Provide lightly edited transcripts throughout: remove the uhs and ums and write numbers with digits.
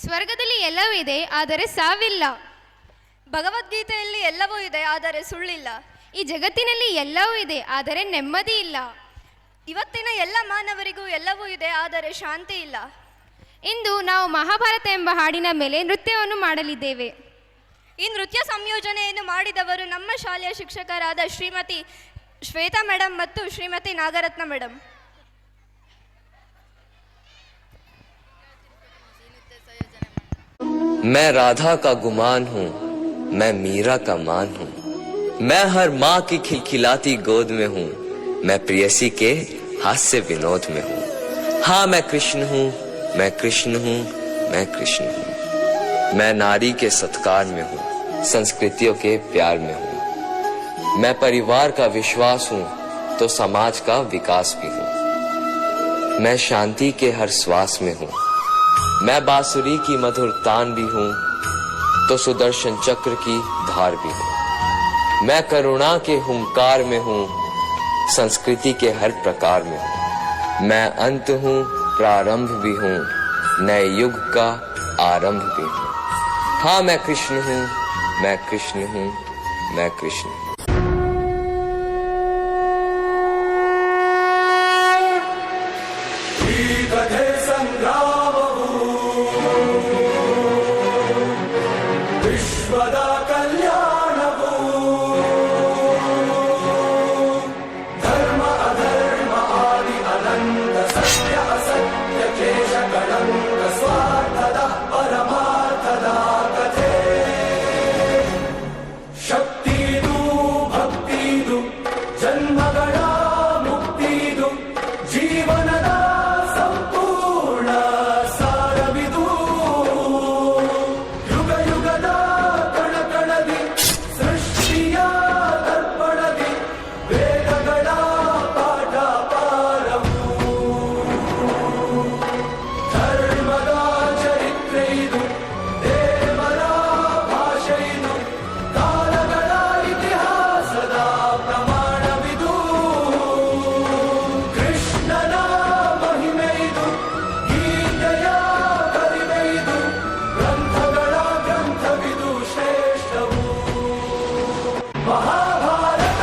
ಸ್ವರ್ಗದಲ್ಲಿ ಎಲ್ಲವೂ ಇದೆ, ಆದರೆ ಸಾವಿಲ್ಲ. ಭಗವದ್ಗೀತೆಯಲ್ಲಿ ಎಲ್ಲವೂ ಇದೆ, ಆದರೆ ಸುಳ್ಳಿಲ್ಲ. ಈ ಜಗತ್ತಿನಲ್ಲಿ ಎಲ್ಲವೂ ಇದೆ, ಆದರೆ ನೆಮ್ಮದಿ ಇಲ್ಲ. ಇವತ್ತಿನ ಎಲ್ಲ ಮಾನವರಿಗೂ ಎಲ್ಲವೂ ಇದೆ, ಆದರೆ ಶಾಂತಿ ಇಲ್ಲ. ಇಂದು ನಾವು ಮಹಾಭಾರತ ಎಂಬ ಹಾಡಿನ ಮೇಲೆ ನೃತ್ಯವನ್ನು ಮಾಡಲಿದ್ದೇವೆ. ಈ ನೃತ್ಯ ಸಂಯೋಜನೆಯನ್ನು ಮಾಡಿದವರು ನಮ್ಮ ಶಾಲೆಯ ಶಿಕ್ಷಕರಾದ ಶ್ರೀಮತಿ ಶ್ವೇತಾ ಮೇಡಮ್ ಮತ್ತು ಶ್ರೀಮತಿ ನಾಗರತ್ನ ಮೇಡಮ್. मैं राधा का गुमान हूँ, मैं मीरा का मान हूँ, मैं हर माँ की खिलखिलाती गोद में हूँ, मैं प्रेयसी के हास्य विनोद में हूँ. हाँ मैं कृष्ण हूँ, मैं कृष्ण हूँ, मैं कृष्ण हूँ. मैं नारी के सत्कार में हूँ, संस्कृतियों के प्यार में हूँ. मैं परिवार का विश्वास हूँ तो समाज का विकास भी हूँ. मैं शांति के हर श्वास में हूँ, मैं बांसुरी की मधुर तान भी हूँ तो सुदर्शन चक्र की धार भी हूँ. मैं करुणा के हुंकार में हूँ, संस्कृति के हर प्रकार में हूँ. मैं अंत हूँ, प्रारंभ भी हूँ, नए युग का आरंभ भी हूँ. हाँ मैं कृष्ण हूँ, मैं कृष्ण हूँ, मैं कृष्ण हूँ. ವಿಶ್ವದ ಕಲ್ಯಾಣವು ಧರ್ಮ ಅಧರ್ಮ ಆದಿ ಅನಂತ ಸತ್ಯ ಅಸತ್ಯ ಕೇಶ ಕಳಂಕ ಸ್ವಾರ್ಥದ ಪರಮಾರ್ಥದ ಕಥೆ. ಶಕ್ತಿದು ಭಕ್ತಿದು ಜನ್ಮಗಳ ಮುಕ್ತಿದು ಜೀವನದ ಸಂಪೂರ್ಣ ಸಾರವಿದು. ಯುಗ ಯುಗದ ಕಣಕಣದಿ ಸೃಷ್ಟಿಯ ದರ್ಪಣದಿ ವೇದಗಳ ಪಾಠ ಪಾರವು. ಧರ್ಮದ ಚರಿತ್ರೆ ಇದು, ದೇವರ ಭಾಷೆ ಇದು, ಕಾಲಗಳ ಇತಿಹಾಸದ ಪ್ರಮಾಣವಿದು. ಕೃಷ್ಣನ ಮಹಿಮೆ ಇದು, ಗೀತೆಯ ಕರಿಮೆ ಇದು, ಗ್ರಂಥಗಳ ಗ್ರಂಥವಿದು ಶ್ರೇಷ್ಠವು. ಮಹಾಭಾರತ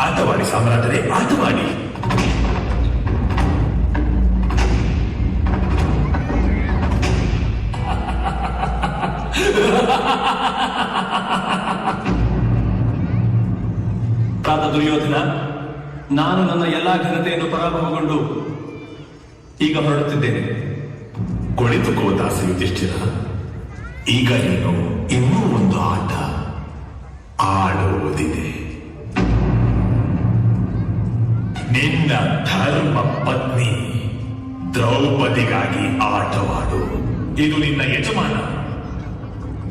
ಆಟವಾಡಿ ಸಾಮ್ರಾಟರೇ, ಆಟವಾಡಿ. ದುರ್ಯೋಧನ, ನಾನು ನನ್ನ ಎಲ್ಲಾ ಘನತೆಯನ್ನು ಪರಾಭವಗೊಂಡು ಈಗ ಹೊರಡುತ್ತಿದ್ದೇನೆ. ಕುಳಿತುಕೋ ದಾಸ ಯುಧಿಷ್ಠಿರ, ಈಗ ನೀನು ಇನ್ನೂ ಒಂದು ಆಟ ಆಡುವುದಿದೆ. ನಿನ್ನ ಧರ್ಮ ಪತ್ನಿ ದ್ರೌಪದಿಗಾಗಿ ಆಟವಾಡು. ಇದು ನಿನ್ನ ಯಜಮಾನ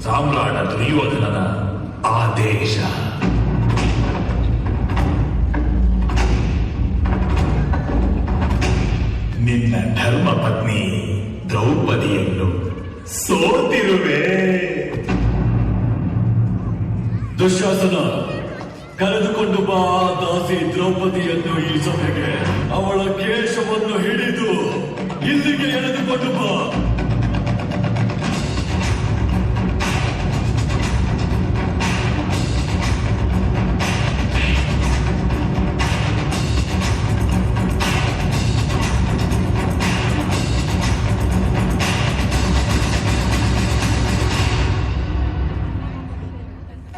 ಸಾಮ್ರಾಟ ದುರ್ಯೋಧನನ ಆದೇಶ. ನಿನ್ನ ಧರ್ಮ ಪತ್ನಿ ದ್ರೌಪದಿಯನ್ನು ಸೋತಿರುವೆ. ದುಶ್ಯಾಸನ, ಕರೆದುಕೊಂಡು ಬಾ ದಾಸಿ ದ್ರೌಪದಿಯನ್ನು ಈ ಸಭೆಗೆ. ಅವಳ ಕೇಶವನ್ನು ಹಿಡಿದು ಇಲ್ಲಿಗೆ ಎಳೆದುಕೊಂಡು ಬಾ.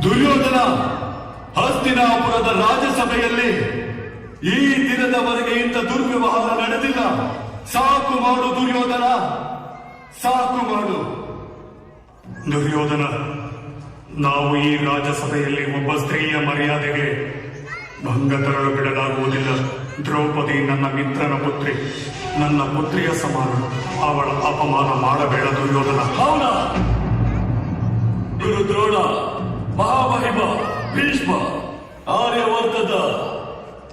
ದುರ್ಯೋಧನ, ಹಸ್ತಿನಾಪುರದ ರಾಜಸಭೆಯಲ್ಲಿ ಈ ದಿನದವರೆಗೆ ಇಂಥ ದುರ್ವ್ಯವಹಾರ ನಡೆದಿಲ್ಲ. ಸಾಕು ಮಾಡು ದುರ್ಯೋಧನ, ಸಾಕು ಮಾಡು. ದುರ್ಯೋಧನ, ನಾವು ಈ ರಾಜಸಭೆಯಲ್ಲಿ ಒಬ್ಬ ಸ್ತ್ರೀಯ ಮರ್ಯಾದೆಗೆ ಭಂಗ ತರಲು ಬಿಡಲಾಗುವುದಿಲ್ಲ. ದ್ರೌಪದಿ ನನ್ನ ಮಿತ್ರನ ಪುತ್ರಿ, ನನ್ನ ಪುತ್ರಿಯ ಸಮಾನ. ಅವಳ ಅಪಮಾನ ಮಾಡಬೇಡ ದುರ್ಯೋಧನ. ಹೌದಾ? ಗುರು ದ್ರೋಣ, ಮಹಾಮಹಿಮ ಭೀಷ್ಮ, ಆರ್ಯವರ್ಧದ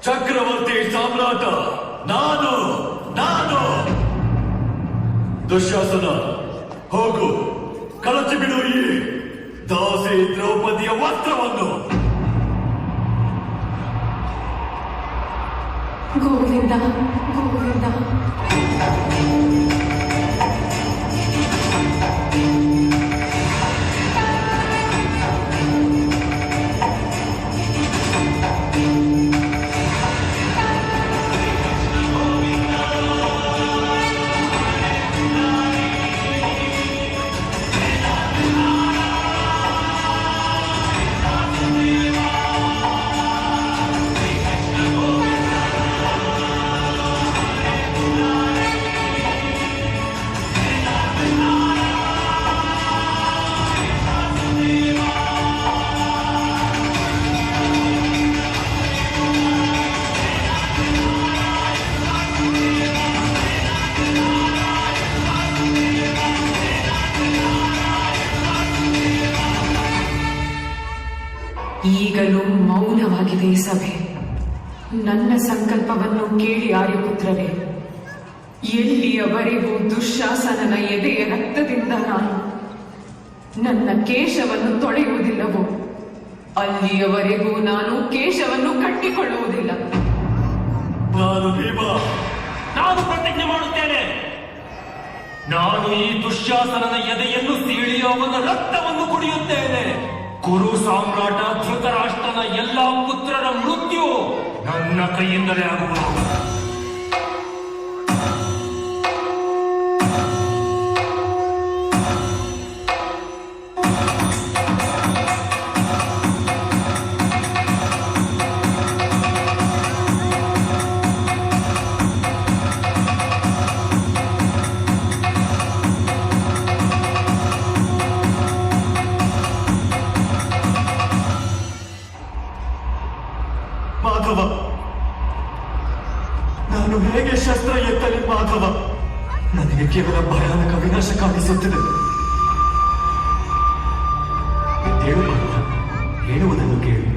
ಚಕ್ರವರ್ತಿ ಸಾಮ್ರಾಟ ನಾನು ನಾನು ದುಶ್ಯಾಸನ, ಹೋಗು, ಕಳಚಿ ಬಿಡು ಈ ದಾಸಿ ದ್ರೌಪದಿಯ ವಸ್ತ್ರವನ್ನು. ಗೋವಿಂದ ಗೋವಿಂದ. ಈಗಲೂ ಮೌನವಾಗಿದೆ ಈ ಸಭೆ. ನನ್ನ ಸಂಕಲ್ಪವನ್ನು ಕೇಳಿ ಆರ್ಯಪುತ್ರರೇ, ಎಲ್ಲಿಯವರೆಗೂ ದುಶ್ಯಾಸನನ ಎದೆಯ ರಕ್ತದಿಂದ ನಾನು ನನ್ನ ಕೇಶವನ್ನು ತೊಳೆಯುವುದಿಲ್ಲವೋ ಅಲ್ಲಿಯವರೆಗೂ ನಾನು ಕೇಶವನ್ನು ಕಟ್ಟಿಕೊಳ್ಳುವುದಿಲ್ಲ. ನಾನು ಭೀಮ, ನಾನು ಪ್ರತಿಜ್ಞೆ ಮಾಡುತ್ತೇನೆ, ನಾನು ಈ ದುಶ್ಯಾಸನನ ಎದೆಯನ್ನು ಸೀಳಿ ಅವನ ರಕ್ತವನ್ನು ಕುಡಿಯುತ್ತೇನೆ. ಕುರು ಸಾಮ್ರಾಟ ಧೃತರಾಷ್ಟ್ರನ ಎಲ್ಲಾ ಪುತ್ರರ ಮೃತ್ಯು ನನ್ನ ಕೈಯಿಂದಲೇ ಆಗುವುದು. ಮಾಧವ, ನಾನು ಹೇಗೆ ಶಸ್ತ್ರ ಎತ್ತಲಿ ಮಾಧವ? ನನಗೆ ಕೇವಲ ಭಯಾನಕ ವಿನಾಶ ಕಾಣಿಸುತ್ತಿದೆ. ಎದ್ದೇಳು ಮಾಧವ, ಹೇಳುವುದನ್ನು ಕೇಳು.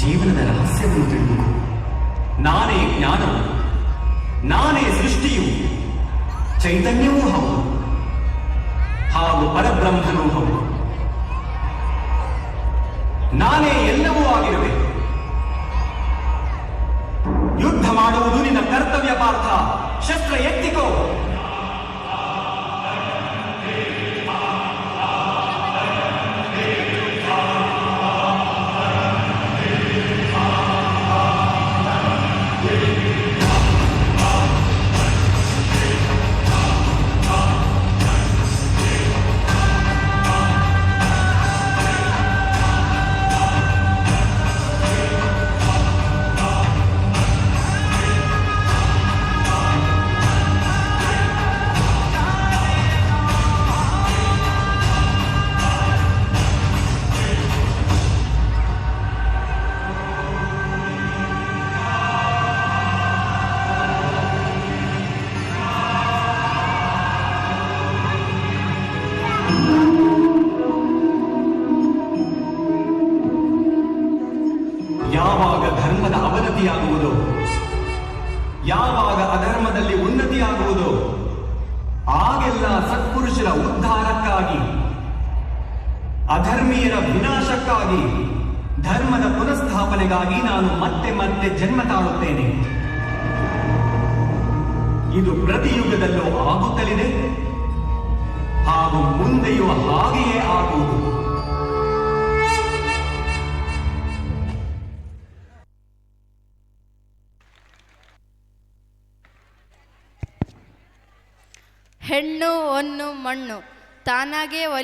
ಜೀವನದ ರಹಸ್ಯವನ್ನು ತಿಳಿದುಕೋ. ನಾನೇ ಜ್ಞಾನವು, ನಾನೇ ಸೃಷ್ಟಿಯು, ಚೈತನ್ಯವೂ ಹೌದು, ಹಾಗೂ ಪರಬ್ರಹ್ಮನೂ ಹೌದು. ನಾನೇ ಎಲ್ಲವೂ ಆಗಿರುವೆ. ಯುದ್ಧ ಮಾಡುವುದು ನಿನ್ನ ಕರ್ತವ್ಯ ಪಾರ್ಥ. ಶಸ್ತ್ರ ಎತ್ತಿಕೋ. ಯಾವಾಗ ಧರ್ಮದ ಅವನತಿಯಾಗುವುದೋ, ಯಾವಾಗ ಅಧರ್ಮದಲ್ಲಿ ಉನ್ನತಿಯಾಗುವುದೋ, ಆಗೆಲ್ಲ ಸತ್ಪುರುಷರ ಉದ್ಧಾರಕ್ಕಾಗಿ, ಅಧರ್ಮೀಯರ ವಿನಾಶಕ್ಕಾಗಿ, ಧರ್ಮದ ಪುನಃಸ್ಥಾಪನೆಗಾಗಿ ನಾನು ಮತ್ತೆ ಮತ್ತೆ ಜನ್ಮ ತಾಳುತ್ತೇನೆ. ಇದು ಪ್ರತಿಯುಗದಲ್ಲೂ ಆಗುತ್ತಲಿದೆ, ಹಾಗೂ ಮುಂದೆಯೂ ಹಾಗೆಯೇ ಆಗುವುದು. ಹೆಣ್ಣು ಹೊನ್ನು ಮಣ್ಣು ತಾನಾಗೇ ಒಲಿ